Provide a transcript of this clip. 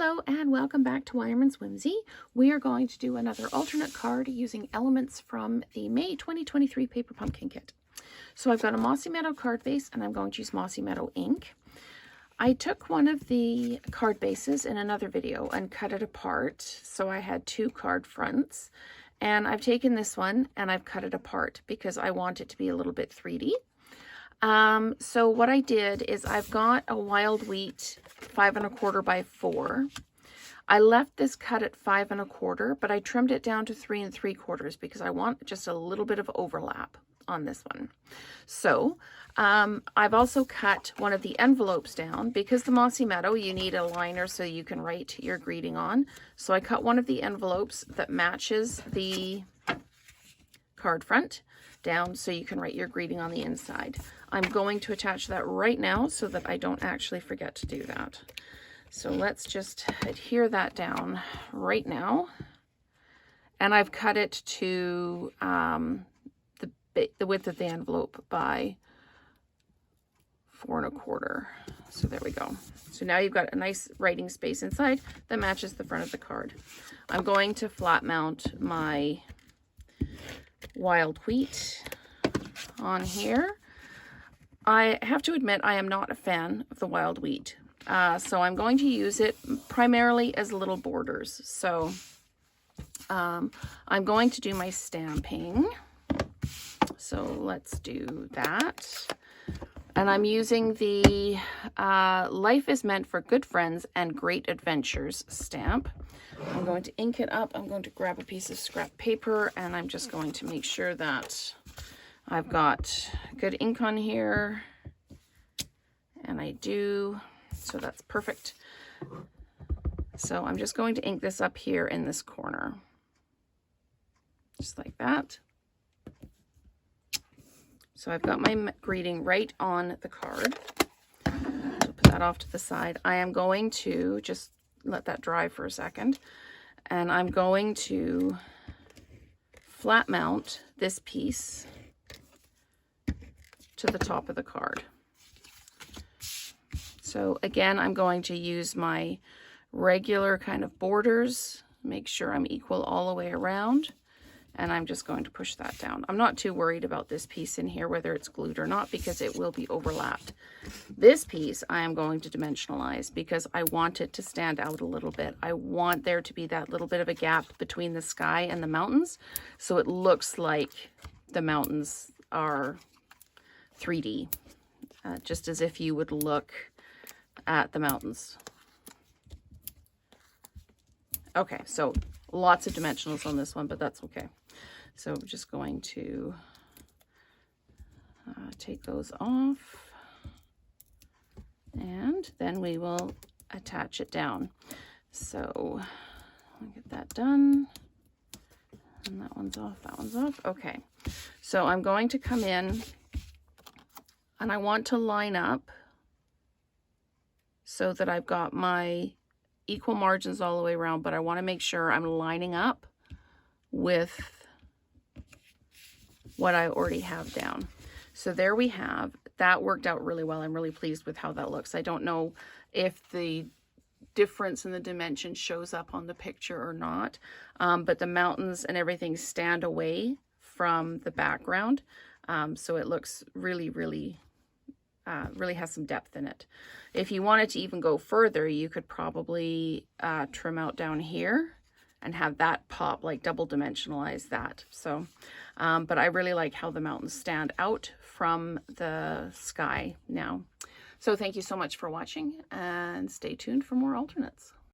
Hello and welcome back to Wireman's Whimsy. We are going to do another alternate card using elements from the May 2023 Paper Pumpkin Kit. So I've got a Mossy Meadow card base and I'm going to use Mossy Meadow ink. I took one of the card bases in another video and cut it apart. So I had two card fronts and I've taken this one and I've cut it apart because I want it to be a little bit 3D. So what I did is I've got a wild wheat 5 1/4 by 4. I left this cut at 5 1/4, but I trimmed it down to 3 3/4 because I want just a little bit of overlap on this one. So I've also cut one of the envelopes down because the Mossy Meadow, you need a liner so you can write your greeting on. So I cut one of the envelopes that matches the card front down so you can write your greeting on the inside. I'm going to attach that right now so that I don't actually forget to do that. So let's just adhere that down right now. And I've cut it to the width of the envelope by 4 1/4. So there we go. So now you've got a nice writing space inside that matches the front of the card. I'm going to flat mount my wild wheat on here. I have to admit I am not a fan of the wild wheat. So I'm going to use it primarily as little borders. So I'm going to do my stamping. So let's do that. And I'm using the Life is Meant for Good Friends and Great Adventures stamp. I'm going to ink it up. I'm going to grab a piece of scrap paper and I'm just going to make sure that I've got good ink on here. And I do, so that's perfect. So I'm just going to ink this up here in this corner. Just like that. So I've got my greeting right on the card. So put that off to the side. I am going to just let that dry for a second. And I'm going to flat mount this piece to the top of the card. So again, I'm going to use my regular kind of borders, make sure I'm equal all the way around. And I'm just going to push that down. I'm not too worried about this piece in here, whether it's glued or not, because it will be overlapped. This piece I am going to dimensionalize because I want it to stand out a little bit. I want there to be that little bit of a gap between the sky and the mountains, so it looks like the mountains are 3D, just as if you would look at the mountains. Okay, so lots of dimensionals on this one, but that's okay. So we're just going to take those off and then we will attach it down. So I'll get that done. And that one's off, that one's off. Okay, so I'm going to come in and I want to line up so that I've got my equal margins all the way around, but I want to make sure I'm lining up with what I already have down. So there we have, that worked out really well. I'm really pleased with how that looks. I don't know if the difference in the dimension shows up on the picture or not, but the mountains and everything stand away from the background. So it looks really, really has some depth in it. If you wanted to even go further, you could probably trim out down here and have that pop, like double dimensionalize that. So, but I really like how the mountains stand out from the sky now. So thank you so much for watching and stay tuned for more alternates.